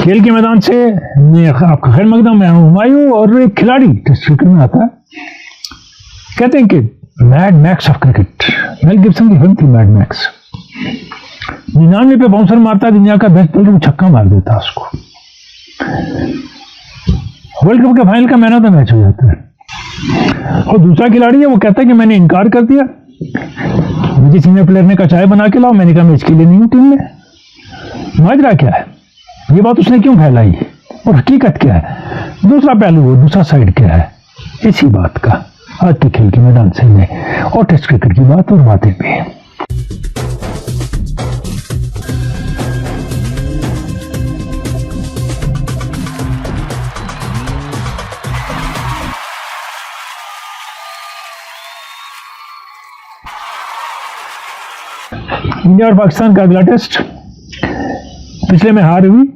खेल के मैदान से मैं आपका खैर मकदम मैं हूँ हुमायूं, और एक खिलाड़ी टेस्ट क्रिकेट में आता है, कहते हैं कि mad max of cricket, Mel Gibson की फिल्म थी मैड मैक्स। 99 पे बाउंसर मारता है, दुनिया का बेस्ट बॉलर, छक्का मार देता है उसको, वर्ल्ड कप के फाइनल का मैन ऑफ द मैच हो जाता है। और दूसरा खिलाड़ी है, वो कहता है कि मैंने इनकार कर दिया, मुझे सीनियर प्लेयर ने कहा चाय बना के लाओ, मैंने कहा मैं इसके लिए नहीं हूं टीम में। माजरा क्या है, ये बात उसने क्यों फैलाई और हकीकत क्या है, दूसरा पहलू वो दूसरा साइड क्या है, इसी बात का आज के खेल के मैदान से में और टेस्ट क्रिकेट की बात और बातें भी हैं। इंडिया और पाकिस्तान का अगला टेस्ट, पिछले में हार हुई,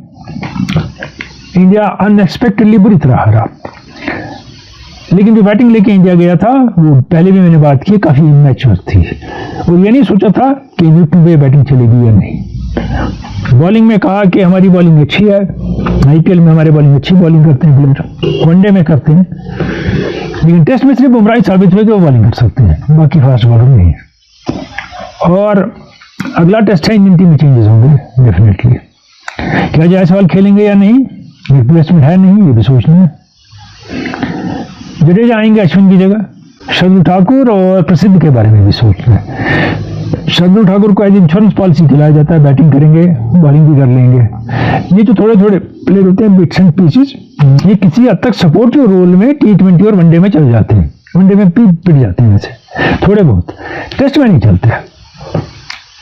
इंडिया अनएक्सपेक्टेडली बुरी तरह हारा, लेकिन जो बैटिंग लेके इंडिया गया था वो पहले भी मैंने बात की काफी मैच्योर थी, और ये नहीं सोचा था कि न्यूट्रल वे बैटिंग चलेगी या नहीं। बॉलिंग में कहा कि हमारी बॉलिंग अच्छी है, आईपीएल में हमारे बॉलिंग अच्छी बॉलिंग करते हैं प्लेयर, वनडे में करते हैं, लेकिन टेस्ट में सिर्फ बुमराह साबित हुए कि वो बॉलिंग कर सकते हैं, बाकी फास्ट बॉलर नहीं है। और अगला टेस्ट है, इंडियन टीम में चेंजेस होंगे डेफिनेटली, क्या जायसवाल खेलेंगे या नहीं, रिप्लेसमेंट है नहीं, ये भी सोचना है। जडेजा आएंगे अश्विन की जगह, शार्दुल ठाकुर और प्रसिद्ध के बारे में भी सोचना है। शार्दुल ठाकुर को एज इंश्योरेंस पॉलिसी खिलाया जाता है, बैटिंग करेंगे बॉलिंग भी कर लेंगे। ये जो थोड़े थोड़े प्लेयर होते हैं बिट्स एंड पीसेस, ये किसी हद तक सपोर्टिव रोल में T20 और वनडे में चल जाते हैं, वनडे में पिट जाते हैं वैसे थोड़े बहुत, टेस्ट में नहीं चलते।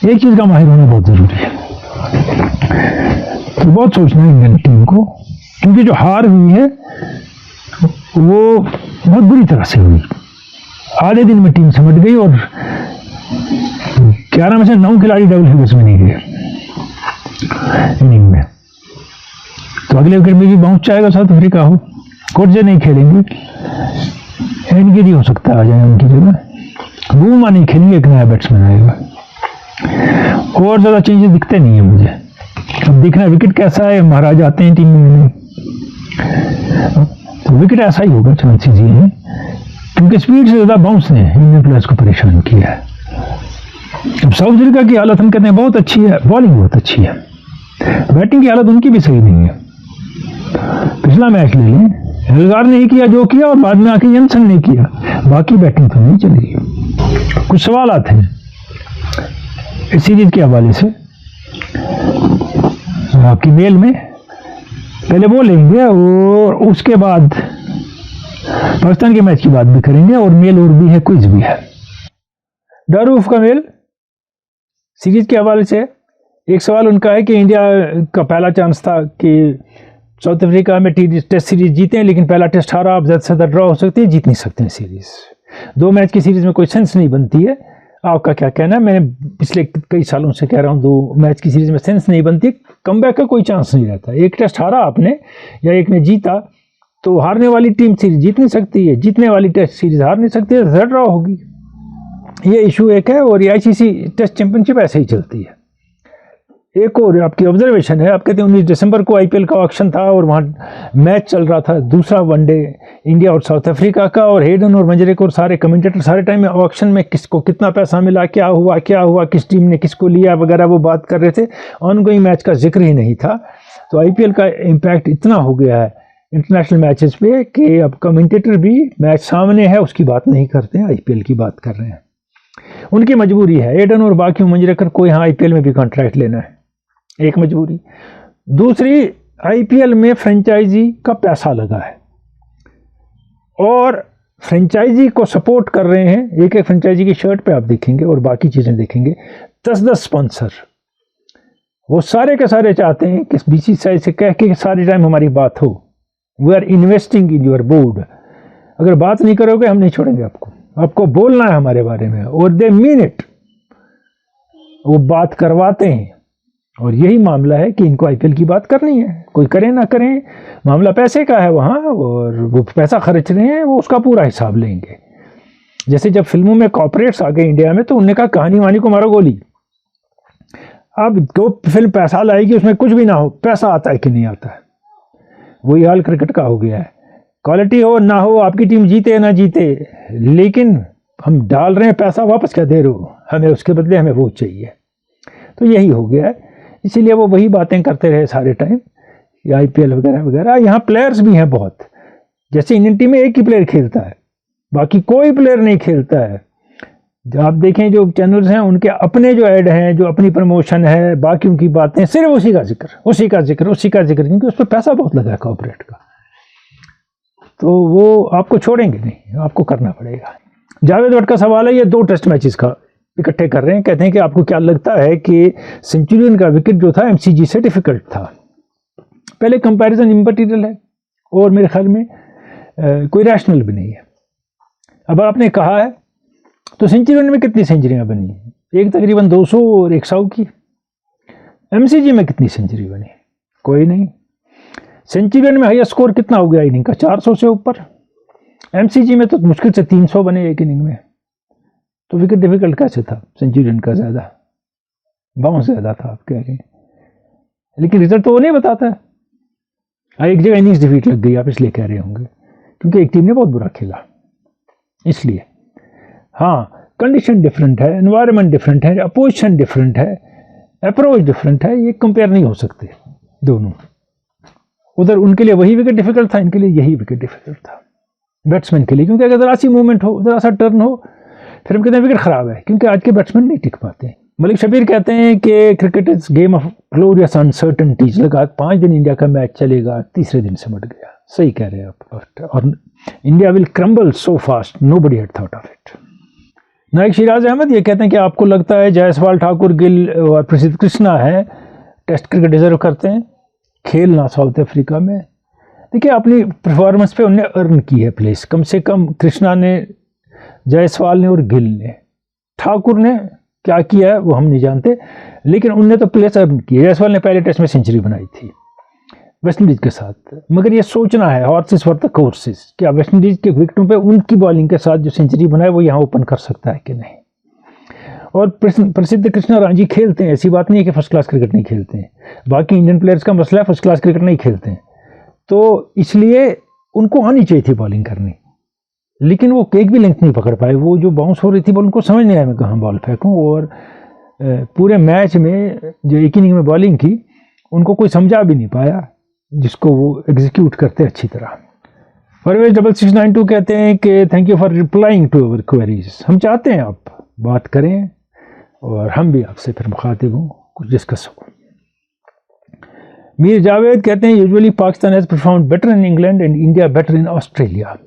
एक चीज का माहिर होना बहुत जरूरी है, तो बहुत सोचना है इंडियन टीम को, क्योंकि जो हार हुई है वो बहुत बुरी तरह से हुई, आधे दिन में टीम समझ गई और 11 में से 9 खिलाड़ी डबल फिगर्स में नहीं गए इनिंग में। तो अगले विकेट में भी बाउंस चाहेगा, साउथ अफ्रीका हो, कोटजे नहीं खेलेंगे, एनगिरी हो सकता है आ जाए उनकी जगह, बूमा नहीं खेलेंगे, एक नया बैट्समैन आएगा, और ज्यादा चेंजेस दिखते नहीं है मुझे। अब देखना विकेट कैसा है, महाराज आते हैं टीम में, तो विकेट ऐसा ही होगा, चांसेस ये हैं, क्योंकि स्पीड से ज्यादा बाउंस ने इंडियन प्लेयर्स को परेशान किया है। अब साउथ अफ्रीका की हालत हम कहते हैं बहुत अच्छी है, बॉलिंग बहुत अच्छी है, बैटिंग की हालत उनकी भी सही नहीं है। पिछला मैच ले लें, हेलगार ने ही किया जो किया, और बाद में आके जंसन ने किया, बाकी बैटिंग तो नहीं चली। कुछ सवाल आते हैं इस सीरीज के हवाले से, आपकी मेल में पहले वो लेंगे और उसके बाद पाकिस्तान के मैच की बात भी करेंगे, और मेल और भी है, क्विज भी है। दारूफ का मेल सीरीज के हवाले से एक सवाल उनका है कि इंडिया का पहला चांस था कि साउथ अफ्रीका में टेस्ट सीरीज जीतें, लेकिन पहला टेस्ट हारा, आप ज़्यादा से ज़्यादा ड्रॉ हो सकती है, जीत नहीं सकते हैं सीरीज। 2 मैच की सीरीज में कोई सेंस नहीं बनती है, आपका क्या कहना है? मैंने पिछले कई सालों से कह रहा हूँ 2 मैच की सीरीज में सेंस नहीं बनती, कमबैक का कोई चांस नहीं रहता। एक टेस्ट हारा आपने या एक ने जीता, तो हारने वाली टीम सीरीज जीत नहीं सकती है, जीतने वाली टेस्ट सीरीज हार नहीं सकती है, ड्रॉ होगी। ये इशू एक है, और ये आईसीसी टेस्ट चैंपियनशिप ऐसे ही चलती है। एक और आपकी ऑब्जर्वेशन है, आप कहते हैं 19 दिसंबर को आईपीएल का ऑक्शन था और वहाँ मैच चल रहा था, दूसरा वनडे इंडिया और साउथ अफ्रीका का, और हेडन और मंजरेकर और सारे कमेंटेटर सारे टाइम में ऑक्शन में किसको कितना पैसा मिला, क्या हुआ, किस टीम ने किसको लिया वगैरह वो बात कर रहे थे, ऑनगोइंग मैच का जिक्र ही नहीं था। तो आईपीएल का इम्पैक्ट इतना हो गया है इंटरनेशनल मैचेस पे कि अब कमेंटेटर भी मैच सामने है उसकी बात नहीं करते हैं, आईपीएल की बात कर रहे हैं। उनकी मजबूरी है, हेडन और बाकी मंजरेकर को यहाँ आईपीएल में भी कॉन्ट्रैक्ट लेना है, एक मजबूरी। दूसरी, आईपीएल में फ्रेंचाइजी का पैसा लगा है और फ्रेंचाइजी को सपोर्ट कर रहे हैं। एक एक फ्रेंचाइजी की शर्ट पे आप देखेंगे और बाकी चीजें देखेंगे 10-10 स्पॉन्सर, वो सारे के सारे चाहते हैं कि बीसीसीआई से कह के सारे टाइम हमारी बात हो, we are investing in your board, अगर बात नहीं करोगे हम नहीं छोड़ेंगे आपको बोलना है हमारे बारे में, और दे मीन इट, वो बात करवाते हैं। और यही मामला है कि इनको आईपीएल की बात करनी है, कोई करे ना करें, मामला पैसे का है वहाँ, और वो पैसा खर्च रहे हैं, वो उसका पूरा हिसाब लेंगे। जैसे जब फिल्मों में कॉर्पोरेट्स आ गए इंडिया में, तो उन्होंने कहा कहानी वानी को मारो गोली, अब जो फिल्म पैसा लाएगी उसमें कुछ भी ना हो, पैसा आता है कि नहीं आता है, वही हाल क्रिकेट का हो गया है। क्वालिटी हो ना हो, आपकी टीम जीते या ना जीते, लेकिन हम डाल रहे हैं पैसा, वापस क्या दे रहे हो, हमें उसके बदले हमें वो चाहिए। तो यही हो गया है, इसीलिए वो वही बातें करते रहे सारे टाइम, IPL वगैरह वगैरह। यहाँ प्लेयर्स भी हैं बहुत, जैसे इंडियन टीम में एक ही प्लेयर खेलता है, बाकी कोई प्लेयर नहीं खेलता है। जो आप देखें जो चैनल्स हैं उनके अपने जो ऐड हैं, जो अपनी प्रमोशन है, बाकी उनकी बातें, सिर्फ उसी का जिक्र, उसी का जिक्र, उसी का जिक्र, क्योंकि उस पर पैसा बहुत लगा है कॉर्पोरेट का, तो वो आपको छोड़ेंगे नहीं, आपको करना पड़ेगा। जावेद भट्ट का सवाल है, ये 2 टेस्ट मैचेस का इकट्ठे कर रहे हैं, कहते हैं कि आपको क्या लगता है कि सेंचुरियन का विकेट जो था MCG से डिफिकल्ट था? पहले कंपैरिजन इम्पीरियल है और मेरे ख्याल में कोई रैशनल भी नहीं है। अब आपने कहा है तो सेंचुरियन में कितनी सेंचुरियां बनी? एक तकरीबन 200 और 100 की। MCG में कितनी सेंचुरी बनी? कोई नहीं। सेंचुरियन में हाईएस्ट स्कोर कितना हो गया इनिंग का? 400 से ऊपर। MCG में तो मुश्किल से 300 बने एक इनिंग में। तो विकेट डिफिकल्ट कैसे था? सेंचुरियन का ज़्यादा, बाउंस ज़्यादा था, आप कह रहे हैं, लेकिन रिजल्ट तो वो नहीं बताता है। एक जगह इनिंग्स डिफीट लग गई, आप इसलिए कह रहे होंगे क्योंकि एक टीम ने बहुत बुरा खेला, इसलिए। हाँ, कंडीशन डिफरेंट है, एनवायरनमेंट डिफरेंट है, अपोजिशन डिफरेंट है, अप्रोच डिफरेंट है, ये कंपेयर नहीं हो सकते दोनों। उधर उनके लिए वही विकेट डिफिकल्ट था, इनके लिए यही विकेट डिफिकल्ट था बैट्समैन के लिए, क्योंकि अगर ज़रा सी मूवमेंट हो, ज़रा सा टर्न हो, फिर हम कहते हैं विकेट खराब है, क्योंकि आज के बैट्समैन नहीं टिक पाते। मलिक शबीर कहते हैं कि cricket is game of glorious uncertainties. लगा 5 दिन इंडिया का मैच चलेगा, तीसरे दिन सिमट गया। सही कह रहे हैं आप। और India will crumble so fast, nobody had thought of it. Naik Shiraz Ahmed ये कहते हैं कि आपको लगता है जायसवाल, ठाकुर, गिल और प्रसिद्ध कृष्णा है टेस्ट क्रिकेट डिजर्व करते हैं खेलना साउथ अफ्रीका में? देखिए, अपनी परफॉर्मेंस पे उन्हें अर्न की है प्लेस, कम से कम कृष्णा ने, जायसवाल ने और गिल ने। ठाकुर ने क्या किया है वो हम नहीं जानते, लेकिन उनने तो प्लेस अर्न की है। जायसवाल ने पहले टेस्ट में सेंचुरी बनाई थी वेस्ट इंडीज के साथ, मगर ये सोचना है हॉर्सेस फॉर द कोर्सेस, क्या वेस्ट इंडीज के विकेटों पे उनकी बॉलिंग के साथ जो सेंचुरी बनाए वो यहाँ ओपन कर सकता है कि नहीं। और प्रसिद्ध कृष्णा रांझी खेलते हैं, ऐसी बात नहीं है कि फर्स्ट क्लास क्रिकेट नहीं खेलते हैं। बाकी इंडियन प्लेयर्स का मसला है फर्स्ट क्लास क्रिकेट नहीं खेलते हैं, तो इसलिए उनको आनी चाहिए थी बॉलिंग करनी, लेकिन वो केक भी लेंथ नहीं पकड़ पाए। वो जो बाउंस हो रही थी बॉल, उनको समझ नहीं आया मैं कहाँ बॉल फेंकूँ, और पूरे मैच में जो एक इनिंग में बॉलिंग की उनको कोई समझा भी नहीं पाया, जिसको वो एग्जीक्यूट करते अच्छी तरह। परवेज 6692 कहते हैं कि thank you for replying to our queries. हम चाहते हैं आप बात करें और हम भी आपसे फिर मुखातिब हों, कुछ डिस्कस हो। मीर जावेद कहते हैं usually Pakistan has performed better in England and India better in Australia.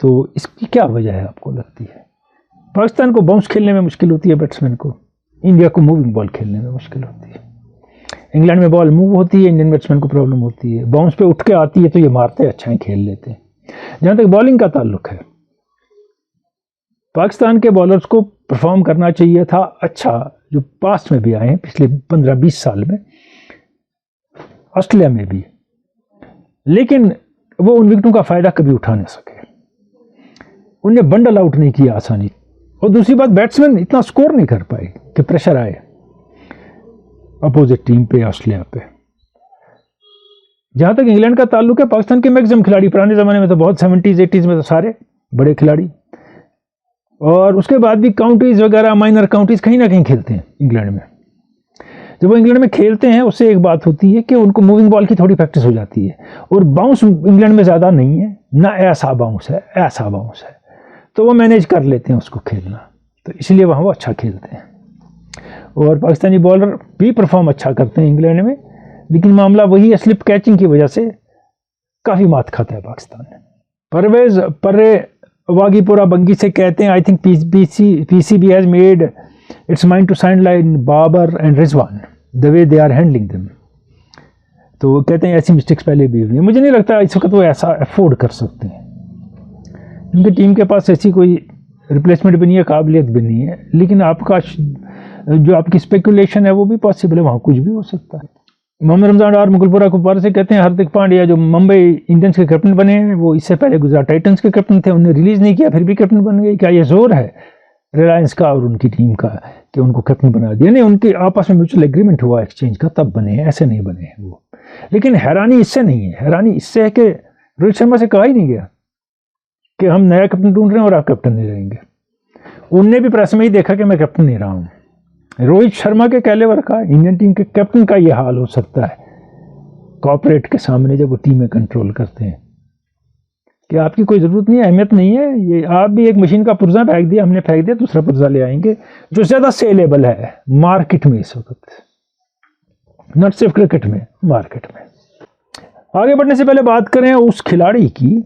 तो इसकी क्या वजह है आपको लगती है? पाकिस्तान को बाउंस खेलने में मुश्किल होती है बैट्समैन को, इंडिया को मूविंग बॉल खेलने में मुश्किल होती है। इंग्लैंड में बॉल मूव होती है, इंडियन बैट्समैन को प्रॉब्लम होती है। बाउंस पे उठ के आती है तो ये मारते अच्छा है, खेल लेते हैं। जहाँ तक बॉलिंग का ताल्लुक है, पाकिस्तान के बॉलर्स को परफॉर्म करना चाहिए था अच्छा, जो पास्ट में भी आए हैं पिछले 15-20 साल में, ऑस्ट्रेलिया में भी, लेकिन वो उन विकेटों का फ़ायदा कभी उठा नहीं सके। उन्हें बंडल आउट नहीं किया आसानी, और दूसरी बात बैट्समैन इतना स्कोर नहीं कर पाए कि प्रेशर आए अपोजिट टीम पे, ऑस्ट्रेलिया पे। जहाँ तक इंग्लैंड का ताल्लुक है, पाकिस्तान के मैक्सिमम खिलाड़ी पुराने ज़माने में तो बहुत 70s 80s में तो सारे बड़े खिलाड़ी, और उसके बाद भी काउंटीज़ वगैरह, माइनर काउंटीज़ कहीं ना कहीं खेलते हैं इंग्लैंड में। जब वो इंग्लैंड में खेलते हैं उससे एक बात होती है कि उनको मूविंग बॉल की थोड़ी प्रैक्टिस हो जाती है, और बाउंस इंग्लैंड में ज़्यादा नहीं है ना, ऐसा बाउंस है, ऐसा बाउंस है, तो वो मैनेज कर लेते हैं उसको खेलना, तो इसलिए वहाँ वो अच्छा खेलते हैं। और पाकिस्तानी बॉलर भी परफॉर्म अच्छा करते हैं इंग्लैंड में, लेकिन मामला वही है, स्लिप कैचिंग की वजह से काफ़ी मात खाता है पाकिस्तान। परवेज पर्रे वागीपुरा बंगी से कहते हैं I think PCB has made its mind to sideline Babar and Rizwan the way they are handling them. तो वो कहते हैं ऐसी मिस्टेक्स पहले भी हुई है। मुझे नहीं लगता इस वक्त वो ऐसा अफोर्ड कर सकते हैं, क्योंकि टीम के पास ऐसी कोई रिप्लेसमेंट भी नहीं है, काबिलियत भी नहीं है। लेकिन आपका जो आपकी स्पेकुलेशन है वो भी पॉसिबल है, वहाँ कुछ भी हो सकता है। मोहम्मद रमजान और मुगलपुरा कुपवारा से कहते हैं हार्दिक पांड्या जो मुंबई इंडियंस के कैप्टन बने हैं, वो इससे पहले गुजरात टाइटंस के कैप्टन थे, उन्हें रिलीज़ नहीं किया, फिर भी कैप्टन बन गए। क्या ये जोर है रिलायंस का और उनकी टीम का कि उनको कैप्टन बना दिया। नहीं, उनके आपस में म्यूचुअल एग्रीमेंट हुआ एक्सचेंज का, तब बने हैं, ऐसे नहीं बने हैं वो। लेकिन हैरानी इससे नहीं है, हैरानी इससे है कि रोहित शर्मा से कहा ही नहीं गया कि हम नया कैप्टन ढूंढ रहे हैं और आप कैप्टन नहीं रहेंगे। उनने भी प्रेस में ही देखा कि मैं कैप्टन नहीं रहा हूँ। रोहित शर्मा के कैलेवर का इंडियन टीम के कैप्टन का ये हाल हो सकता है कॉर्पोरेट के सामने जब वो टीमें कंट्रोल करते हैं कि आपकी कोई ज़रूरत नहीं है, अहमियत नहीं है, ये आप भी एक मशीन का पुर्जा फेंक दिया, हमने फेंक दिया, दूसरा पुर्जा ले आएंगे जो ज़्यादा सेलेबल है मार्केट में इस वक्त, नॉट सिर्फ क्रिकेट में, मार्केट में। आगे बढ़ने से पहले बात करें उस खिलाड़ी की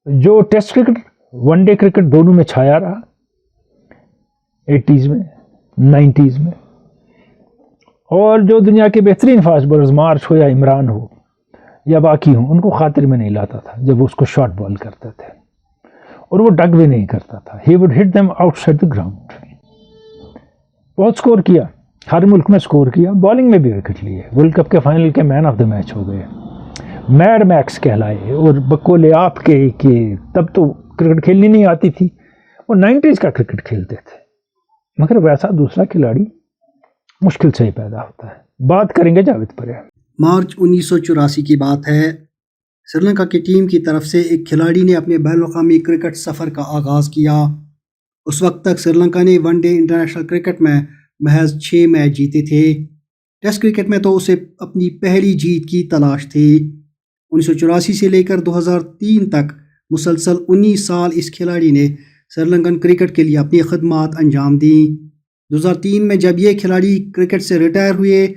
जो टेस्ट क्रिकेट, वनडे क्रिकेट दोनों में छाया रहा 80s में, 90s में, और जो दुनिया के बेहतरीन फास्ट बॉलर्स मार्च हो या इमरान हो या बाकी हो, उनको खातिर में नहीं लाता था जब वो उसको शॉर्ट बॉल करते थे, और वो डग भी नहीं करता था। He would hit them outside the ground. बहुत स्कोर किया, हर मुल्क में स्कोर किया, बॉलिंग में भी विकेट लिए, वर्ल्ड कप के फाइनल के मैन ऑफ द मैच हो गए, मैड मैक्स कहलाए। और बकोले आपके कि तब तो क्रिकेट खेलनी नहीं आती थी, वो 90s का क्रिकेट खेलते थे, मगर वैसा दूसरा खिलाड़ी मुश्किल से ही पैदा होता है। बात करेंगे जावेद पर। मार्च 1984 की बात है। श्रीलंका की टीम की तरफ से एक खिलाड़ी ने अपने बैनुल-अक़वामी क्रिकेट सफ़र का आगाज़ किया। उस वक्त तक श्रीलंका ने वनडे इंटरनेशनल क्रिकेट में महज 6 मैच जीते थे। टेस्ट क्रिकेट में तो उसे अपनी पहली जीत की तलाश थी। 1984 से लेकर 2003 तक मुसलसल 19 साल इस खिलाड़ी ने श्रीलंकन क्रिकेट के लिए अपनी खिदमत अंजाम दी। 2003 में जब ये खिलाड़ी क्रिकेट से रिटायर हुए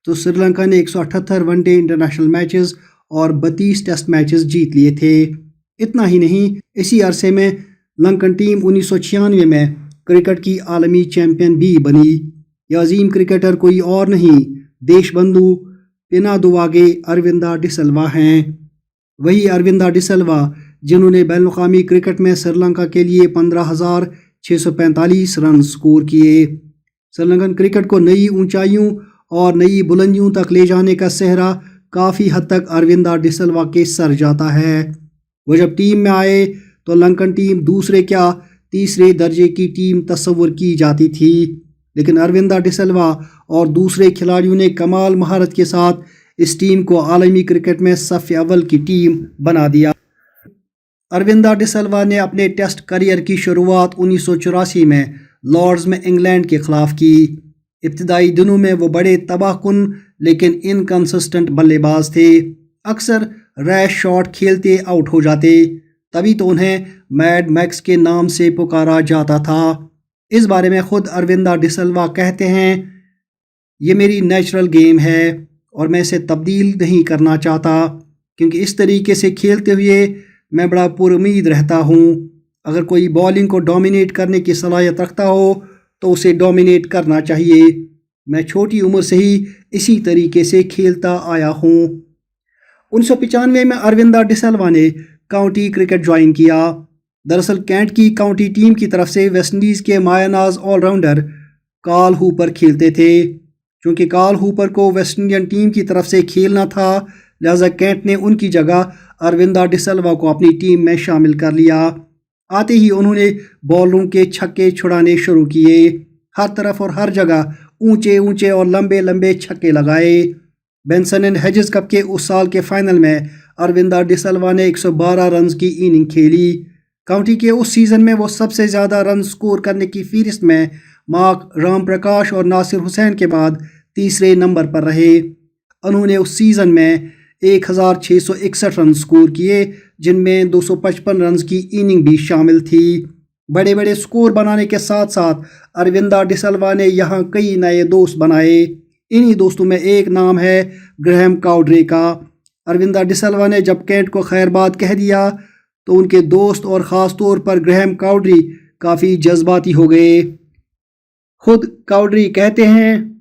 तो श्रीलंका ने 178 वनडे इंटरनेशनल मैचेस और 32 टेस्ट मैचेस जीत लिए थे। इतना ही नहीं, इसी अरसे में लंकन टीम 1996 में क्रिकेट की आलमी चैंपियन भी बनी। यह अजीम क्रिकेटर कोई और नहीं, देशबंधु पिनादुवागे अरविंदा डिसिल्वा हैं। वही अरविंदा डिसिल्वा जिन्होंने बैनुल-अक़वामी क्रिकेट में श्रीलंका के लिए 15,645 रन स्कोर किए। श्रीलंकन क्रिकेट को नई ऊंचाइयों और नई बुलंदियों तक ले जाने का सेहरा काफ़ी हद तक अरविंदा डिसिल्वा के सर जाता है। वो जब टीम में आए तो लंकन टीम दूसरे क्या तीसरे दर्जे की टीम तस्वुर की जाती थी, लेकिन अरविंदा डिसिल्वा और दूसरे खिलाड़ियों ने कमाल महारत के साथ इस टीम को आलमी क्रिकेट में सफ़ अव्वल की टीम बना दिया। अरविंदा डिसिल्वा ने अपने टेस्ट करियर की शुरुआत 1984 में लॉर्ड्स में इंग्लैंड के खिलाफ की। इब्तिदाई दिनों में वो बड़े तबाहकुन लेकिन इनकंसिस्टेंट बल्लेबाज थे। अक्सर रैश शॉट खेलते आउट हो जाते, तभी तो उन्हें मैड मैक्स के नाम से पुकारा जाता था। इस बारे में खुद अरविंदा डिसिल्वा कहते हैं, ये मेरी नेचुरल गेम है और मैं इसे तब्दील नहीं करना चाहता, क्योंकि इस तरीके से खेलते हुए मैं बड़ा पुरुमीद रहता हूँ। अगर कोई बॉलिंग को डोमिनेट करने की सलाहियत रखता हो तो उसे डोमिनेट करना चाहिए। मैं छोटी उम्र से ही इसी तरीके से खेलता आया हूँ। 1995 में अरविंदा डिसिल्वा ने काउंटी क्रिकेट ज्वाइन किया। दरअसल कैंट की काउंटी टीम की तरफ से वेस्टइंडीज़ के मायानाज ऑलराउंडर कार्ल हूपर खेलते थे। चूँकि कार्ल हूपर को वेस्ट इंडियन टीम की तरफ से खेलना था, लिहाजा कैंट ने उनकी जगह अरविंदा डिसिल्वा को अपनी टीम में शामिल कर लिया। आते ही उन्होंने बॉलरों के छक्के छुड़ाने शुरू किए। हर तरफ और हर जगह ऊंचे ऊंचे और लंबे लंबे छक्के लगाए। बेंसन एंड हेजेस कप के उस साल के फाइनल में अरविंदा डिसिल्वा ने 112 रन की इनिंग खेली। काउंटी के उस सीज़न में वो सबसे ज़्यादा रन स्कोर करने की फहरिस्त में मार्क रामप्रकाश और नासिर हुसैन के बाद तीसरे नंबर पर रहे। उन्होंने उस सीज़न में 1661 रन स्कोर किए, जिनमें 255 रन की इनिंग भी शामिल थी। बड़े बड़े स्कोर बनाने के साथ साथ अरविंदा डिसिल्वा ने यहाँ कई नए दोस्त बनाए। इन्हीं दोस्तों में एक नाम है ग्रैहम काउड्रे का। अरविंदा डिसिल्वा ने जब कैंट को खैरबाद कह दिया तो उनके दोस्त और ख़ास तौर पर ग्रैहम काउड्री काफ़ी जज्बाती हो गए। खुद काउड्री कहते हैं,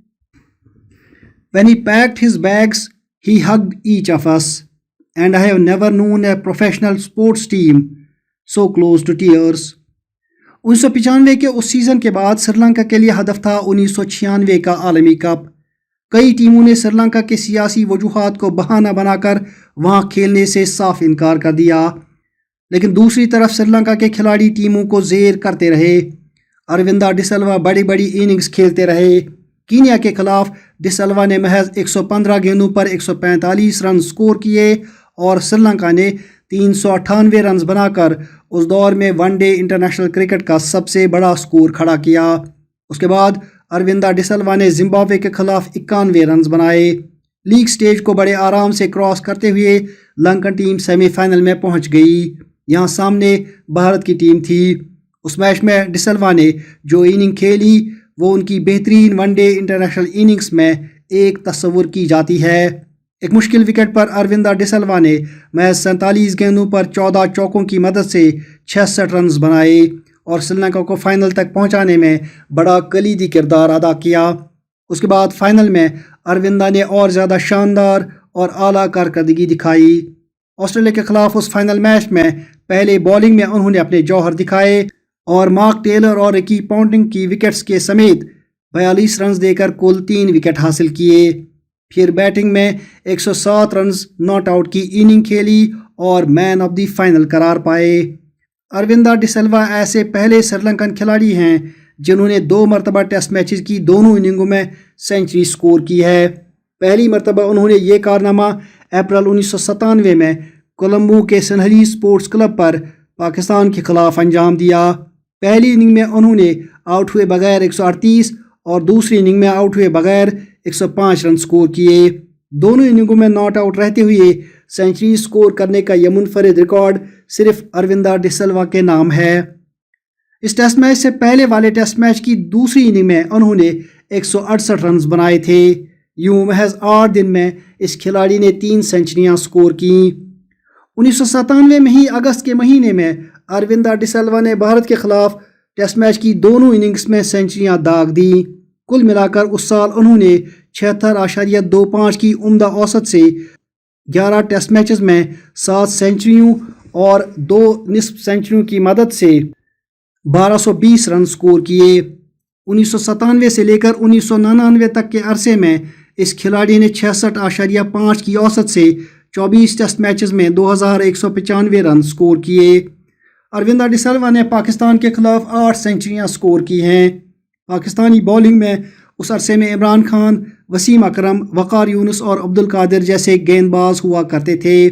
When he packed his bags, he hugged each of us, and I have never known a professional sports team so close to tears. 1995 के उस सीज़न के बाद श्रीलंका के लिए हदफ था 1996 का आलमी कप। कई टीमों ने श्रीलंका के सियासी वजूहात को बहाना बनाकर वहां खेलने से साफ इनकार कर दिया। लेकिन दूसरी तरफ श्रीलंका के खिलाड़ी टीमों को जेर करते रहे। अरविंदा डिसल्वा बड़ी बड़ी इनिंग्स खेलते रहे। कीनिया के खिलाफ डिसल्वा ने महज 115 गेंदों पर 145 रन स्कोर किए और श्रीलंका ने 398 रन बनाकर उस दौर में वनडे इंटरनेशनल क्रिकेट का सबसे बड़ा स्कोर खड़ा किया। उसके बाद अरविंदा डिसल्वा ने जिम्बाब्वे के खिलाफ 91 रन बनाए। लीग स्टेज को बड़े आराम से क्रॉस करते हुए लंकन टीम सेमीफाइनल में पहुंच गई। यहाँ सामने भारत की टीम थी। उस मैच में डिसल्वा ने जो इनिंग खेली वो उनकी बेहतरीन वनडे इंटरनेशनल इनिंग्स में एक तस्वुर की जाती है। एक मुश्किल विकेट पर अरविंदा डिसल्वा ने महज 47 गेंदों पर 14 चौकों की मदद से 66 रन बनाए और श्रीलंका को फाइनल तक पहुंचाने में बड़ा कलीदी किरदार अदा किया। उसके बाद फाइनल में अरविंदा ने और ज़्यादा शानदार और आला कारकर्दगी दिखाई। ऑस्ट्रेलिया के खिलाफ उस फाइनल मैच में पहले बॉलिंग में उन्होंने अपने जौहर दिखाए और मार्क टेलर और रिकी पॉन्टिंग की विकेट्स के समेत 42 रन देकर कुल 3 विकेट हासिल किए। फिर बैटिंग में 107 रन नॉट आउट की इनिंग खेली और मैन ऑफ द फाइनल करार पाए। अरविंदा डिसल्वा ऐसे पहले श्रीलंकन खिलाड़ी हैं जिन्होंने 2 मरतबा टेस्ट मैचेस की दोनों इनिंगों में सेंचुरी स्कोर की है। पहली मरतबा उन्होंने ये कारनामा अप्रैल 1997 में कोलंबो के सनहरी स्पोर्ट्स क्लब पर पाकिस्तान के खिलाफ अंजाम दिया। पहली इनिंग में उन्होंने आउट हुए बगैर 138 और दूसरी इनिंग में आउट हुए बगैर 105 रन स्कोर किए। दोनों इनिंगों में नॉट आउट रहते हुए सेंचुरी स्कोर करने का यह मुनफरिद रिकॉर्ड सिर्फ अरविंदा डिसल्वा के नाम है। इस टेस्ट मैच से पहले वाले टेस्ट मैच की दूसरी इनिंग में उन्होंने 168 रन बनाए थे। यूं महज 8 दिन में इस खिलाड़ी ने 3 सेंचुरियां स्कोर की। 1997 में ही अगस्त के महीने में अरविंदा डिसल्वा ने भारत के खिलाफ टेस्ट मैच की दोनों इनिंग्स में सेंचुरियां दाग दी। कुल मिलाकर उस साल उन्होंने 76.25 की उम्दा औसत से 11 टेस्ट मैचेस में 7 सेंचुरियों और 2 निस्फ सेंचुरियों की मदद से 1220 रन स्कोर किए। 1997 से लेकर 1999 तक के अरसे में इस खिलाड़ी ने 66.5 की औसत से 24 टेस्ट मैचेस में 2195 रन स्कोर किए। अरविंदा डिसल्वा ने पाकिस्तान के खिलाफ 8 सेंचुरियां स्कोर की हैं। पाकिस्तानी बॉलिंग में उस अरसे में इमरान खान, वसीम अकरम, वक़ार यूनुस और अब्दुल कादिर जैसे गेंदबाज हुआ करते थे।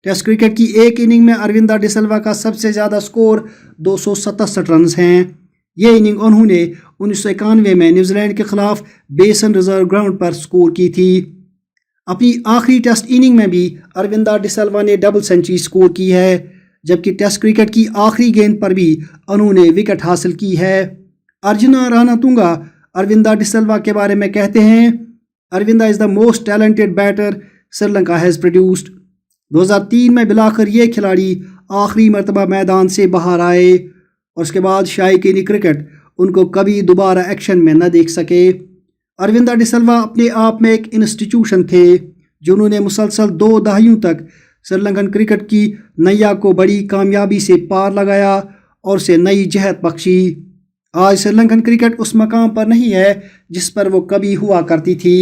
टेस्ट क्रिकेट की एक इनिंग में अरविंदा डिसल्वा का सबसे ज़्यादा स्कोर 267 रन हैं। ये इनिंग उन्होंने 1991 में न्यूजीलैंड के खिलाफ बेसन रिजर्व ग्राउंड पर स्कोर की थी। अपनी आखिरी टेस्ट इनिंग में भी अरविंदा डिसल्वा ने डबल सेंचुरी स्कोर की है, जबकि टेस्ट क्रिकेट की आखिरी गेंद पर भी उन्होंने विकेट हासिल की है। अर्जुना रानातुंगा अरविंदा डिसल्वा के बारे में कहते हैं, Aravinda is the most talented batter Sri Lanka has produced. 2003 में बिलाखिर ये खिलाड़ी आखिरी मरतबा मैदान से बाहर आए और उसके बाद शायकीन क्रिकेट उनको कभी दोबारा एक्शन में न देख सके। अरविंदा डिसल्वा अपने आप में एक इंस्टीट्यूशन थे जिन्होंने मुसलसल 2 दहाइयों तक श्रीलंकन क्रिकेट की नैया को बड़ी कामयाबी से पार लगाया और उसे नई जहत बख्शी। आज श्रीलंकन क्रिकेट उस मकाम पर नहीं है जिस पर वो कभी हुआ करती थी।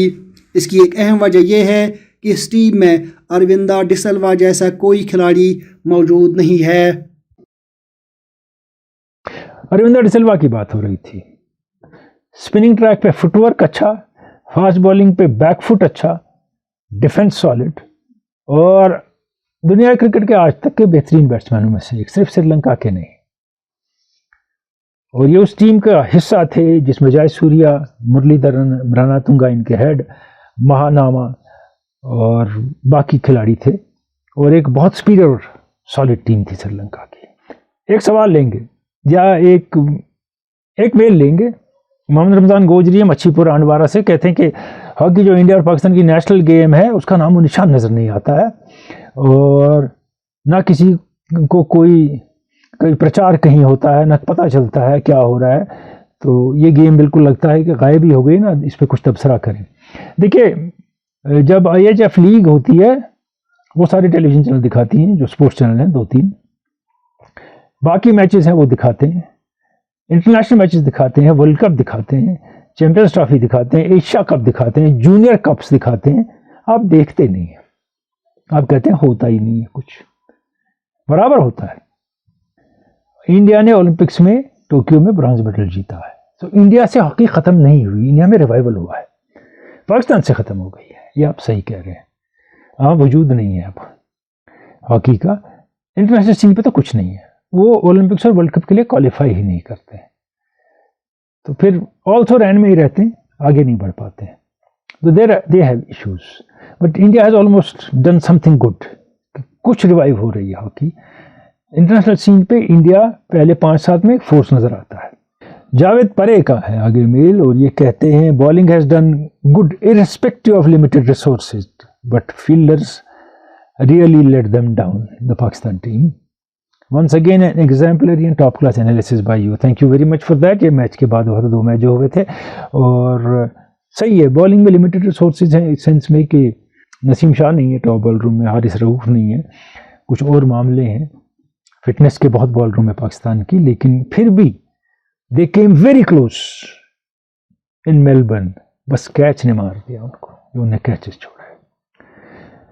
इसकी एक अहम वजह यह है कि इस टीम में अरविंदा डिसल्वा जैसा कोई खिलाड़ी मौजूद नहीं है। अरविंदा डिसल्वा की बात हो रही थी। स्पिनिंग ट्रैक पे फुटवर्क अच्छा, फास्ट बॉलिंग पे बैकफुट अच्छा, डिफेंस सॉलिड और दुनिया क्रिकेट के आज तक के बेहतरीन बैट्समैनों में से एक, सिर्फ श्रीलंका के नहीं। और ये उस टीम का हिस्सा थे जिसमें जयसूर्या, मुरलीधरन, रानातुंगा इनके हेड, महानामा और बाकी खिलाड़ी थे और एक बहुत सुपीरियर सॉलिड टीम थी श्रीलंका की। एक सवाल लेंगे या एक मेल लेंगे। मोहम्मद रमज़ान गोजरी मच्छीपुर अंडवारा से कहते हैं कि हॉकी जो इंडिया और पाकिस्तान की नेशनल गेम है उसका नामो निशान नज़र नहीं आता है और ना किसी को कोई प्रचार कहीं होता है, ना पता चलता है क्या हो रहा है। तो ये गेम बिल्कुल लगता है कि गायब ही हो गई ना, इस पर कुछ तबसरा करें। देखिए, जब IHF लीग होती है वो सारे टेलीविज़न चैनल दिखाती हैं, जो स्पोर्ट्स चैनल हैं 2-3, बाकी मैचेस हैं वो दिखाते हैं, इंटरनेशनल मैचेस दिखाते हैं, वर्ल्ड कप दिखाते हैं, चैंपियंस ट्रॉफी दिखाते हैं, एशिया कप दिखाते हैं, जूनियर कप्स दिखाते हैं। आप देखते नहीं हैं, आप कहते हैं होता ही नहीं है कुछ। बराबर होता है। इंडिया ने ओलंपिक्स में टोक्यो में ब्रॉन्ज मेडल जीता है। तो इंडिया से हॉकी ख़त्म नहीं हुई, इंडिया में रिवाइवल हुआ है, पाकिस्तान से ख़त्म हो गई है। ये आप सही कह रहे हैं। हाँ, वजूद नहीं है अब हॉकी का, इंटरनेशनल सीन पे तो कुछ नहीं है। वो ओलंपिक्स और वर्ल्ड कप के लिए क्वालिफाई ही नहीं करते, तो फिर ऑल्सो रैन में ही रहते हैं, आगे नहीं बढ़ पाते हैं। तो they have issues, but India has almost done something good, कुछ रिवाइव हो रही है हॉकी। इंटरनेशनल सीन पे इंडिया पहले 5-7 में एक फोर्स नज़र आता है। जावेद परे का है आगे मेल, और ये कहते हैं bowling has done good irrespective of limited resources, but fielders really let them down, the Pakistan team. Once again an exemplary and top class analysis by you. Thank you very much for that. ये match के बाद और 2 match जो हुए थे, और सही है, बॉलिंग में लिमिटेड रिसोर्सेज हैं इस सेंस में कि नसीम शाह नहीं है टॉप बॉलर में, हारिस रऊफ नहीं है, कुछ और मामले हैं, फिटनेस के बहुत बॉलर में पाकिस्तान की, लेकिन फिर भी they came very close in Melbourne, बस कैच ने मार दिया उनको, जो उन्हें कैचेस छोड़ा।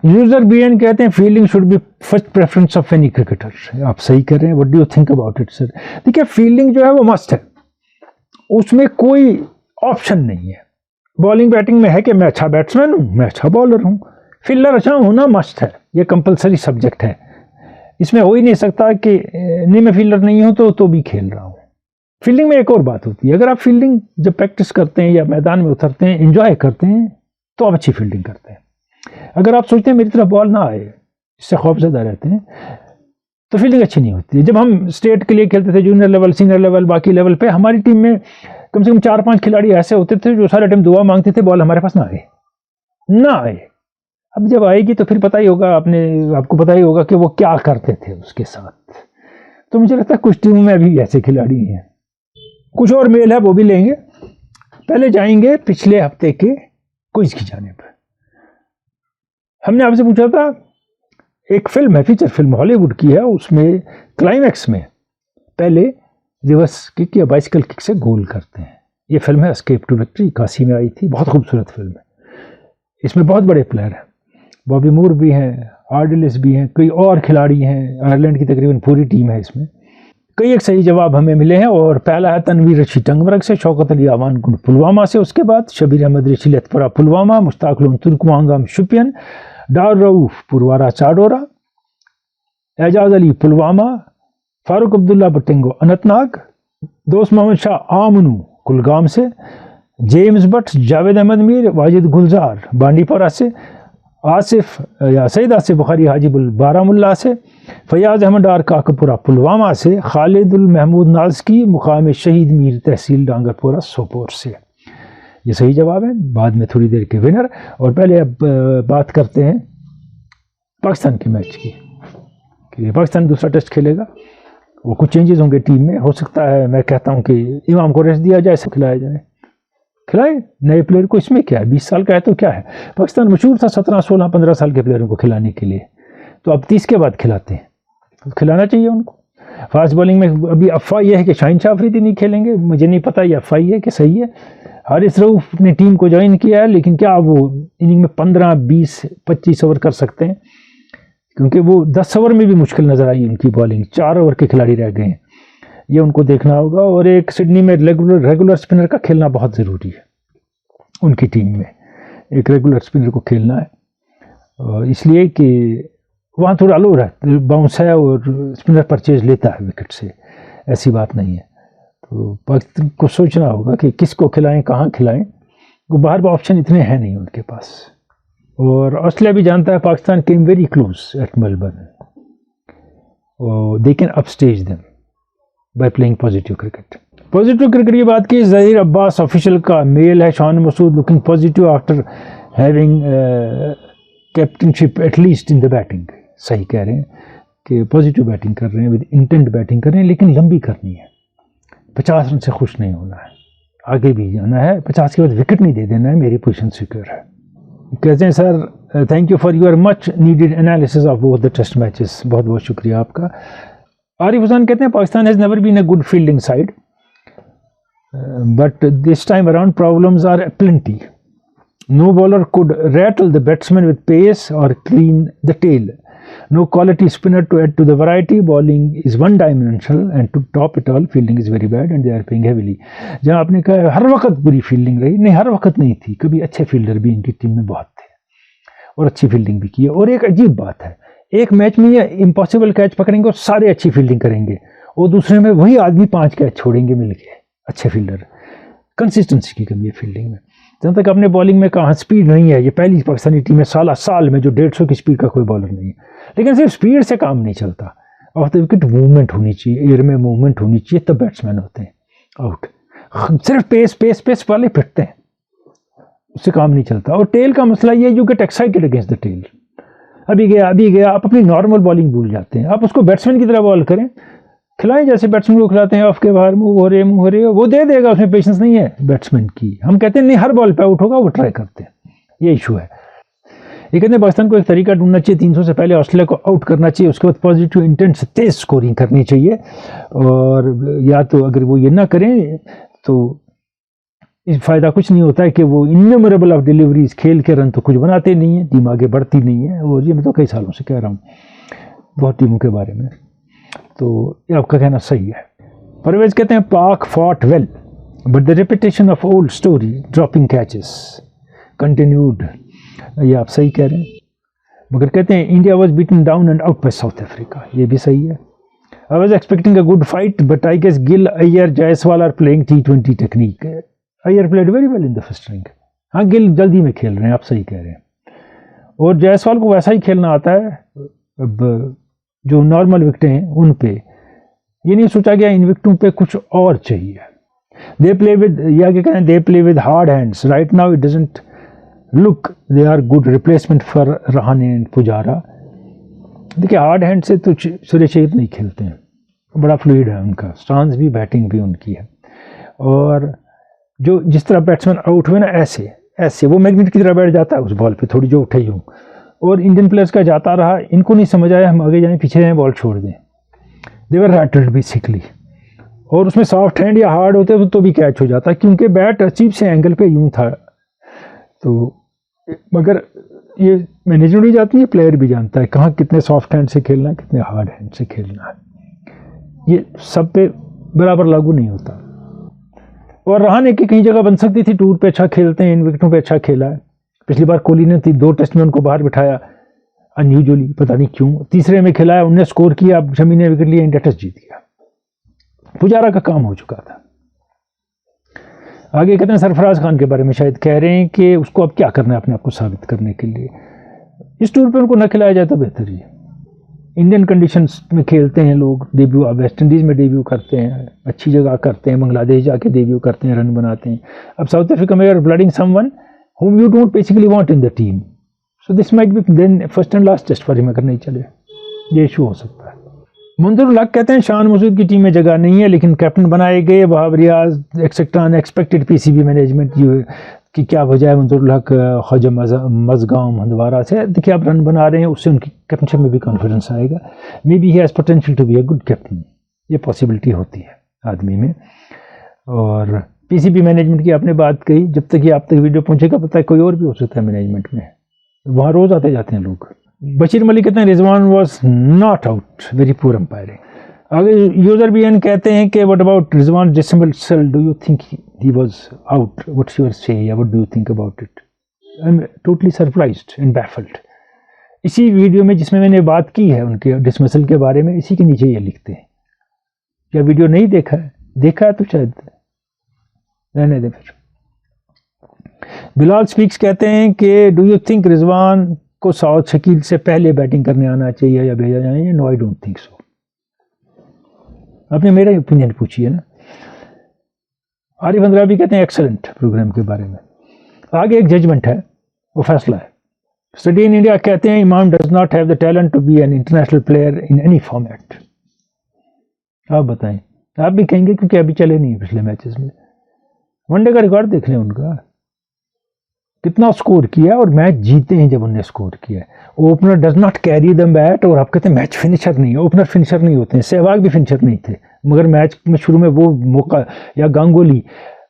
यूजर बीएन कहते हैं fielding should be first preference of any cricketer. आप सही कर रहे हैं, what do you think about it sir? देखिए, फील्डिंग जो है वो मस्ट है, उसमें कोई ऑप्शन नहीं है। बॉलिंग बैटिंग में है कि मैं अच्छा बैट्समैन हूँ, मैं अच्छा बॉलर हूँ, फील्डर अच्छा होना मस्ट है, ये कंपलसरी सब्जेक्ट है। इसमें हो ही नहीं सकता कि नहीं मैं फील्डर नहीं हूँ तो भी खेल रहा हूँ। फील्डिंग में एक और बात होती है, अगर आप फील्डिंग जब प्रैक्टिस करते हैं या मैदान में उतरते हैं, इंजॉय करते हैं, तो आप अच्छी फील्डिंग करते हैं। अगर आप सोचते हैं मेरी तरफ बॉल ना आए, इससे खौफजदा रहते हैं, तो फील्डिंग अच्छी नहीं होती है। जब हम स्टेट के लिए खेलते थे, जूनियर लेवल, सीनियर लेवल, बाकी लेवल पे, हमारी टीम में कम से कम 4-5 खिलाड़ी ऐसे होते थे जो सारे टाइम दुआ मांगते थे बॉल हमारे पास ना आए। अब जब आएगी तो फिर पता ही होगा, आपको पता ही होगा कि वो क्या करते थे उसके साथ। तो मुझे लगता है कुछ टीमों में अभी ऐसे खिलाड़ी हैं। कुछ और मेल है वो भी लेंगे, पहले जाएंगे पिछले हफ्ते के क्विज की जानिब। हमने आपसे पूछा था, एक फिल्म है, फीचर फिल्म हॉलीवुड की है, उसमें क्लाइमैक्स में पहले रिवर्स किक या बाइसिकल किक से गोल करते हैं। ये फिल्म है एस्केप टू विक्ट्री, काशी में आई थी, बहुत खूबसूरत फिल्म है। इसमें बहुत बड़े प्लेयर हैं, बॉबी मूर भी हैं, आर्डिलिस भी हैं, कई और खिलाड़ी हैं, आयरलैंड की तकरीबन पूरी टीम है इसमें। कई एक सही जवाब हमें मिले हैं, और पहला है तनवीर रशीद टंगमरग से, शौकत अली आवान गुंड पुलवामा से, उसके बाद शबीर अहमद रशी लतपुरा पुलवामा, मुश्ताक लोन तुर्कवांगम शुपियन, डार रऊफ पुरवारा चाडोरा, एजाज अली पुलवामा, फारूक अब्दुल्ला बटिंगो अनंतनाग, दोस्त मोहम्मद शाह आमनू कुलगाम से, जेम्स भट्ट, जावेद अहमद मीर, वाजिद गुलजार बांडीपोरा से, आसिफ या सईद आसिफ बुखारी हाजीबुल बारामुल्ला से, फयाज अहमद डार काकपुरा पुलवामा से, खालिदुल महमूद नाजकी मुकाम शहीद मीर तहसील डांगरपुरा सोपोर से। ये सही जवाब है, बाद में थोड़ी देर के विनर। और पहले अब बात करते हैं पाकिस्तान के मैच की, कि पाकिस्तान दूसरा टेस्ट खेलेगा, वो कुछ चेंजेस होंगे टीम में। हो सकता है, मैं कहता हूँ कि इमाम को रेस्ट दिया जाए, सब खिलाया जाए, खिलाए नए प्लेयर को, इसमें क्या है, 20 साल का है तो क्या है। पाकिस्तान मशहूर था 17, 16, 15 साल के प्लेयरों को खिलाने के लिए, तो अब 30 के बाद खिलाते हैं, तो खिलाना चाहिए उनको। फास्ट बॉलिंग में अभी अफवाह यह है कि शाहीन शाह अफरीदी नहीं खेलेंगे, मुझे नहीं पता ये अफवाह है कि सही है। हारिस रऊफ ने टीम को ज्वाइन किया है, लेकिन क्या वो इनिंग में 15, 20, 25 ओवर कर सकते हैं, क्योंकि वो 10 ओवर में भी मुश्किल नज़र आई उनकी बॉलिंग, 4 ओवर के खिलाड़ी रह गए हैं, ये उनको देखना होगा। और एक सिडनी में रेगुलर स्पिनर का खेलना बहुत ज़रूरी है, उनकी टीम में एक रेगुलर स्पिनर को खेलना है, और इसलिए कि वहाँ थोड़ा लो है, बाउंस है और स्पिनर परचेज लेता है विकेट से, ऐसी बात नहीं है। तो पाकिस्तान को सोचना होगा कि किसको खिलाएं, कहाँ खिलाएं, वो बाहर ऑप्शन इतने हैं नहीं उनके पास। और ऑस्ट्रेलिया भी जानता है Pakistan came very close at Melbourne, और they can upstage them by playing positive cricket. Positive cricket की बात की, ज़हीर अब्बास ऑफिशियल का मेल है, Shan Masood looking positive after having captaincy at least in the batting. सही कह रहे हैं कि पॉजिटिव बैटिंग कर रहे हैं, विद इंटेंट बैटिंग कर रहे हैं, लेकिन लंबी करनी है, 50 रन से खुश नहीं होना है, आगे भी जाना है, 50 के बाद विकेट नहीं दे देना है, मेरी पोजीशन सिक्योर है। कहते हैं sir thank you for your much needed analysis of both the test matches, बहुत बहुत शुक्रिया आपका। आरिफ हुसैन कहते हैं Pakistan has never been a good fielding side, but this time around problems are plenty, no bowler could rattle the batsman with pace or clean the tail. No quality spinner to add to the variety. Bowling is one dimensional and to top it all, fielding is very bad and they are paying heavily. जहाँ आपने कहा हर वक्त बुरी fielding रही, नहीं हर वक्त नहीं थी, कभी अच्छे फील्डर भी इनकी टीम में बहुत थे और अच्छी फील्डिंग भी की है। और एक अजीब बात है, एक मैच में ये इम्पॉसिबल कैच पकड़ेंगे और सारे अच्छी फील्डिंग करेंगे और दूसरे में वही आदमी 5 कैच छोड़ेंगे मिलके, अच्छे फील्डर। कंसिस्टेंसी की कमी है फील्डिंग में। जहाँ तक अपने बॉलिंग में कहा स्पीड नहीं है, ये पहली पाकिस्तानी टीम है साल में जो 150 की स्पीड का कोई बॉलर नहीं है, लेकिन सिर्फ स्पीड से काम नहीं चलता, ऑफ द विकेट मूवमेंट होनी चाहिए, एयर में मूवमेंट होनी चाहिए, तब बैट्समैन होते हैं आउट। सिर्फ पेस वाले फिरते हैं, उससे काम नहीं चलता। और टेल का मसला ये, you get excited against the tail, अभी गया, आप अपनी नॉर्मल बॉलिंग भूल जाते हैं। आप उसको बैट्समैन की तरह बॉल करें, खिलाएं जैसे बैट्समैन को खिलाते हैं, ऑफ के बाहर मूव हो रहे हो, वो दे देगा, उसमें पेशेंस नहीं है बैट्समैन की। हम कहते हैं नहीं हर बॉल पे आउट होगा, वो ट्राई करते हैं, ये इशू है। ये कहते हैं पाकिस्तान को एक तरीका ढूंढना चाहिए, 300 से पहले ऑस्ट्रेलिया को आउट करना चाहिए, उसके बाद पॉजिटिव इंटेंट से तेज स्कोरिंग करनी चाहिए। और या तो अगर वो ये ना करें तो इस फ़ायदा कुछ नहीं होता है कि वो इनमेमोरेबल ऑफ डिलीवरीज खेल के रन तो कुछ बनाते नहीं है, टीम आगे बढ़ती नहीं है। और ये मैं तो कई सालों से कह रहा हूँ बहुत टीमों के बारे में, तो ये आपका कहना सही है। परवेज कहते हैं Pak fought well but the repetition of old story dropping catches continued. ये आप सही कह रहे हैं, मगर कहते हैं India was beaten down and out by South Africa, ये भी सही है। I was expecting a good fight but I guess Gill, Iyer, Jaiswal are playing T20 technique. Iyer played very well in the first inning. हाँ, गिल जल्दी में खेल रहे हैं, आप सही कह रहे हैं। और जायसवाल को वैसा ही खेलना आता है, अब जो नॉर्मल विकेटें हैं उन पे ये नहीं सोचा गया इन विकेटों पे कुछ और चाहिए। दे प्ले विद, या क्या कहें, they play with hard hands right now, it doesn't look they are good replacement for Rahane and Pujara. देखिए हार्ड हैंड से तो सुरेश अय्यर नहीं खेलते हैं, बड़ा फ्लूइड है उनका स्टांस भी, बैटिंग भी उनकी है। और जो जिस तरह बैट्समैन आउट हुए ना, ऐसे वो मैग्नेट की तरह बैठ जाता है उस बॉल पे, थोड़ी जो उठे ही हूँ। और इंडियन प्लेयर्स का जाता रहा, इनको नहीं समझ आया हम आगे जाएं पीछे जाएं बॉल छोड़ दें, दे वर रैटेड बेसिकली। और उसमें सॉफ्ट हैंड या हार्ड होते तो भी कैच हो जाता, क्योंकि बैट अजीब से एंगल पे यूं था। तो मगर ये मैनेजमेंट भी जाती है, प्लेयर भी जानता है कहाँ कितने सॉफ्ट हैंड से खेलना है, कितने हार्ड हैंड से खेलना है, ये सब पे बराबर लागू नहीं होता। और रहाने की कई जगह बन सकती थी, टूर पे अच्छा खेलते हैं, इन विकेटों पे अच्छा खेला है। पिछली बार कोहली ने 2 टेस्ट में उनको बाहर बिठाया अनयूजुअली, पता नहीं क्यों। तीसरे में खिलाया, उनने स्कोर किया, शमी ने विकेट लिया, इंडिया टेस्ट जीत गया। पुजारा का काम हो चुका था। आगे कहते हैं सरफराज खान के बारे में शायद कह रहे हैं कि उसको अब क्या करना है अपने आप को साबित करने के लिए, इस टूर पे उनको न खिलाया जाए तो बेहतर ही है। इंडियन कंडीशंस में खेलते हैं लोग, डेब्यू वेस्ट इंडीज़ में डेब्यू करते हैं, अच्छी जगह करते हैं, बांग्लादेश जाके डेब्यू करते हैं, रन बनाते हैं। अब साउथ अफ्रीका में are blooding someone whom you don't basically want in the team, so this might be then first and last test for him अगर नहीं चले, ये इशू हो सकता है। मुंजर हक कहते हैं शान मसूद की टीम में जगह नहीं है, लेकिन कैप्टन बनाए गए, Wahab Riaz etcetera unexpected PCB management की क्या वजह है। मुंजर हक ख्वाजा मजगाम हंदवारा से, देखिए आप रन बना रहे हैं, उससे उनकी कैप्टनशिप में भी कॉन्फिडेंस आएगा। Maybe he has potential to be a good captain, ये पॉसिबिलिटी होती है आदमी में। और पीसीबी मैनेजमेंट की आपने बात कही, जब तक ये आप तक वीडियो पहुंचेगा पता है कोई और भी हो सकता है मैनेजमेंट में, वहाँ रोज आते जाते हैं लोग। बशीर मलिक कहते हैं Rizwan was not out, very poor umpiring. आगे यूजर बी एन कहते हैं कि what about Rizwan dismissal, do you think he was out, what's your से या what do you think about it. I am totally surprised and baffled. इसी video में जिसमें मैंने बात की है उनके डिसमिसल के बारे में, इसी के नीचे ये लिखते हैं। क्या वीडियो नहीं देखा है? देखा है तो शायद रहने दे फिर। बिलाल स्पीक्स कहते हैं कि डू यू थिंक रिजवान को साउथ शकील से पहले बैटिंग करने आना चाहिए या भेजा जाए? No I don't think so. आपने मेरा ओपिनियन पूछी है ना। आरिफ अंद्राबी कहते हैं एक्सेलेंट प्रोग्राम के बारे में। आगे एक जजमेंट है, वो फैसला है। स्टडी इन इंडिया कहते हैं Imam does not have the talent to be an international player in any format. आप बताएं, आप भी कहेंगे क्योंकि अभी चले नहीं है पिछले मैचेस में। वनडे का रिकॉर्ड देख लें उनका, कितना स्कोर किया और मैच जीते हैं जब उनने स्कोर किया है। Opener does not carry the bat, और आप कहते हैं मैच फिनिशर नहीं है, ओपनर फिनिशर नहीं होते हैं। सहवाग भी फिनिशर नहीं थे, मगर मैच में शुरू में वो मौका या गांगुली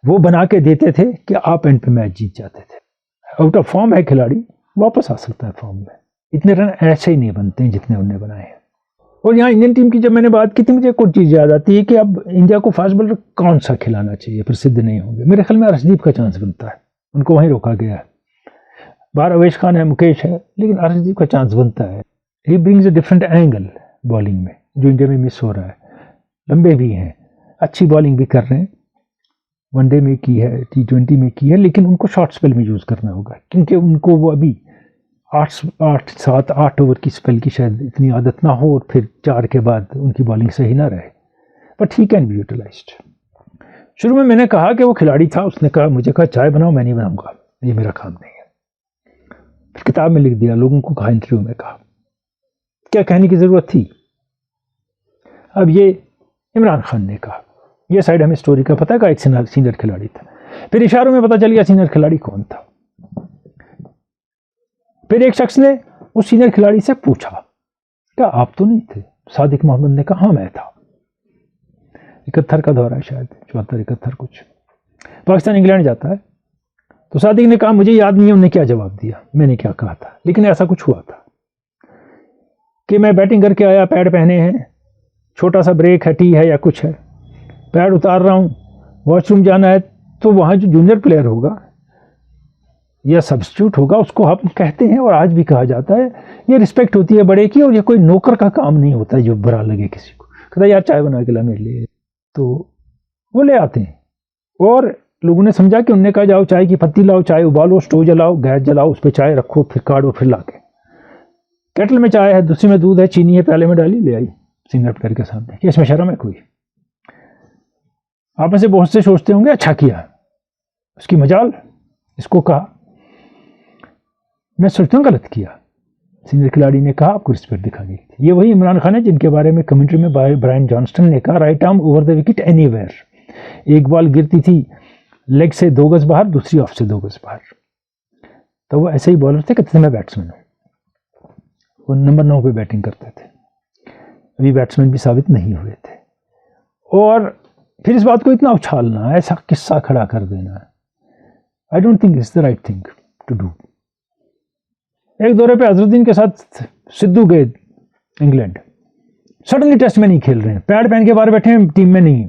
वो बना के देते थे कि आप एंड पे मैच जीत जाते थे। आउट ऑफ फॉर्म है खिलाड़ी, वापस आ सकता है फॉर्म में। इतने रन ऐसे ही नहीं बनते हैं जितने उन्होंने बनाए हैं। और यहाँ इंडियन टीम की जब मैंने बात की थी, मुझे एक और चीज़ याद आती है कि अब इंडिया को फास्ट बॉलर कौन सा खिलाना चाहिए प्रसिद्ध नहीं होंगे। मेरे ख्याल में अर्शदीप का चांस बनता है, उनको वहीं रोका गया है। बाहर अवेश खान है, मुकेश है, लेकिन अर्शदीप का चांस बनता है। He brings a different angle bowling में, जो इंडिया में मिस हो रहा है। लंबे भी हैं, अच्छी बॉलिंग भी कर रहे हैं, वनडे में की है, T20 में की है, लेकिन उनको शॉर्ट स्पेल में यूज़ करना होगा, क्योंकि उनको वो अभी 8 ओवर की स्पेल की शायद इतनी आदत ना हो, और फिर 4 के बाद उनकी बॉलिंग सही ना रहे, but he can be utilized. शुरू में मैंने कहा कि वो खिलाड़ी था, उसने कहा, मुझे कहा चाय बनाओ, मैं नहीं बनाऊंगा, ये मेरा काम नहीं है। फिर किताब में लिख दिया, लोगों को कहा, इंटरव्यू में कहा, क्या कहने की ज़रूरत थी। अब ये इमरान खान ने कहा, ये साइड हमें स्टोरी का पता है कि एक सीनियर खिलाड़ी था। फिर इशारों में पता चल गया सीनियर खिलाड़ी कौन था। फिर एक शख्स ने उस सीनियर खिलाड़ी से पूछा, क्या आप तो नहीं थे? सादिक मोहम्मद ने कहा, हाँ मैं था। 71 का दौरा है शायद, 74-71 कुछ। पाकिस्तान इंग्लैंड जाता है, तो सादिक ने कहा, मुझे याद नहीं है उन्होंने क्या जवाब दिया, मैंने क्या कहा था, लेकिन ऐसा कुछ हुआ था कि मैं बैटिंग करके आया, पैड पहने हैं, छोटा सा ब्रेक है, टी है या कुछ है, पैड उतार रहा हूँ, वॉशरूम जाना है, तो वहाँ जो जूनियर प्लेयर होगा या सब्स्टिट्यूट होगा, उसको हम कहते हैं, और आज भी कहा जाता है, ये रिस्पेक्ट होती है बड़े की, और ये कोई नौकर का काम नहीं होता जो बुरा लगे किसी को। कहता यार चाय बना के ला मेरे लिए, तो वो ले आते हैं। और लोगों ने समझा कि उनने कहा, जाओ चाय की पत्ती लाओ, चाय उबालो, स्टोव जलाओ, गैस जलाओ, उस पर चाय रखो, फिर काढ़ो, फिर ला के केटल में चाय है, दूसरी में दूध है, चीनी है, प्याले में डाली, ले आई सीनियर प्लेयर के सामने, कि इसमें शर्म है कोई? आप में से बहुत से सोचते होंगे अच्छा किया, उसकी मजाल, इसको कहा। मैं सोचता हूँ गलत किया। सीनियर खिलाड़ी ने कहा, आपको रिस्पेक्ट दिखानी थी। ये वही इमरान खान है जिनके बारे में कमेंट्री में ब्रायन जॉनस्टन ने कहा, right arm over the wicket anywhere. एक बॉल गिरती थी लेग से 2 गज बाहर, दूसरी ऑफ से 2 गज बाहर। तो वो ऐसे ही बॉलर थे, कहते थे मैं बैट्समैन हूँ। वो नंबर 9 पे बैटिंग करते थे, अभी बैट्समैन भी साबित नहीं हुए थे। और फिर इस बात को इतना उछालना, ऐसा किस्सा खड़ा कर देना, I don't think it's the right thing to do. एक दौरे पे अजरुद्दीन के साथ सिद्धू गए इंग्लैंड, सडनली टेस्ट में नहीं खेल रहे हैं, पैड पहन के बाहर बैठे हैं, टीम में नहीं।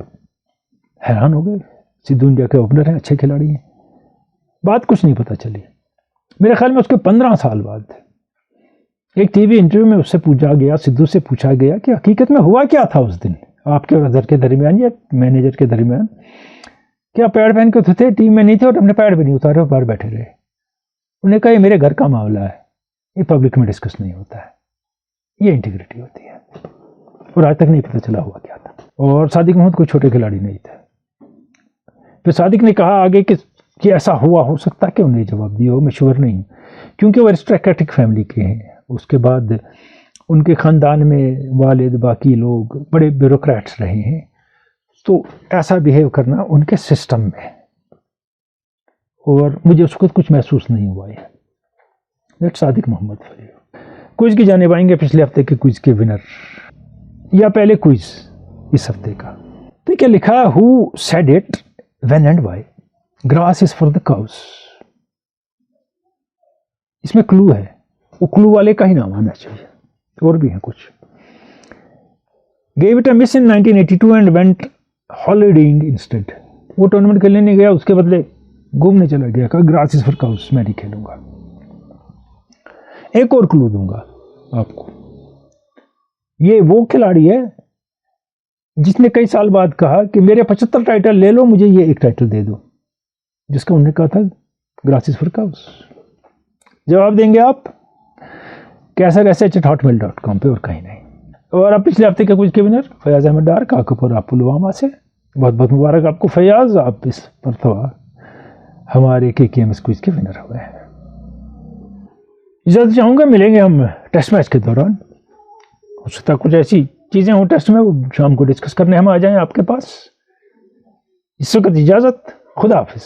हैरान हो गए, सिद्धू इंडिया के ओपनर हैं, अच्छे खिलाड़ी हैं, बात कुछ नहीं पता चली। मेरे ख्याल में उसके 15 साल बाद एक टीवी इंटरव्यू में उससे पूछा गया, सिद्धू से पूछा गया कि हकीकत में हुआ क्या था उस दिन आपके और अजहर के दरमियान या मैनेजर के दरमियान, क्या पैड पहन के थे, टीम में नहीं थे, और अपने पैड भी नहीं उतारे और बाहर बैठे रहे। उन्होंने कहा ये मेरे घर का मामला है, ये पब्लिक में डिस्कस नहीं होता है, ये इंटीग्रिटी होती है। और आज तक नहीं पता चला हुआ क्या था। और सादिक मोहम्मद कोई छोटे खिलाड़ी नहीं थे। फिर सादिक ने कहा आगे कि ऐसा हुआ हो सकता है कि उन्हें जवाब दिया हो, मैं श्योर नहीं, क्योंकि वो एरिस्टोक्रेटिक फैमिली के हैं। उसके बाद उनके ख़ानदान में वालिद बाकी लोग बड़े ब्यूरोक्रेट्स रहे हैं, तो ऐसा बिहेव करना उनके सिस्टम में, और मुझे उसको कुछ महसूस नहीं हुआ है। That's Sadiq Mohammad for you. Quiz की जाने पाएंगे पिछले हफ्ते के क्विज के विनर, या पहले क्विज इस हफ्ते का। तो क्या लिखा, who said it when and why, grass is for the cows. इसमें क्लू है, वो क्लू वाले का ही नाम आना चाहिए, और भी हैं कुछ। Gave it a miss in 1982 and went holidaying instead. वो टूर्नामेंट खेलने नहीं गया, उसके बदले घूमने चला गया, कहा ग्रास इज फॉर काउस, मैं नहीं खेलूंगा। एक और क्लू दूंगा आपको, ये वो खिलाड़ी है जिसने कई साल बाद कहा कि मेरे 75 टाइटल ले लो, मुझे ये एक टाइटल दे दो, जिसका उन्होंने कहा था ग्रास इज फॉर काउस। जवाब देंगे आप कैसर@hotmail.com पे, और कहीं नहीं। और अब पिछले हफ्ते के कुछ के विनर फयाज अहमद डार, काकपुर, आप पुलवामा से, बहुत बहुत मुबारक आपको फयाज, आप इस मरतबा हमारे KKMS क्विज के विनर हुए हैं। इजाज़त चाहूँगा, मिलेंगे हम टेस्ट मैच के दौरान। हो सकता है कुछ ऐसी चीज़ें हों टेस्ट में, वो शाम को डिस्कस करने हम आ जाएं आपके पास। इस वक्त इजाज़त, खुदा हाफिज़।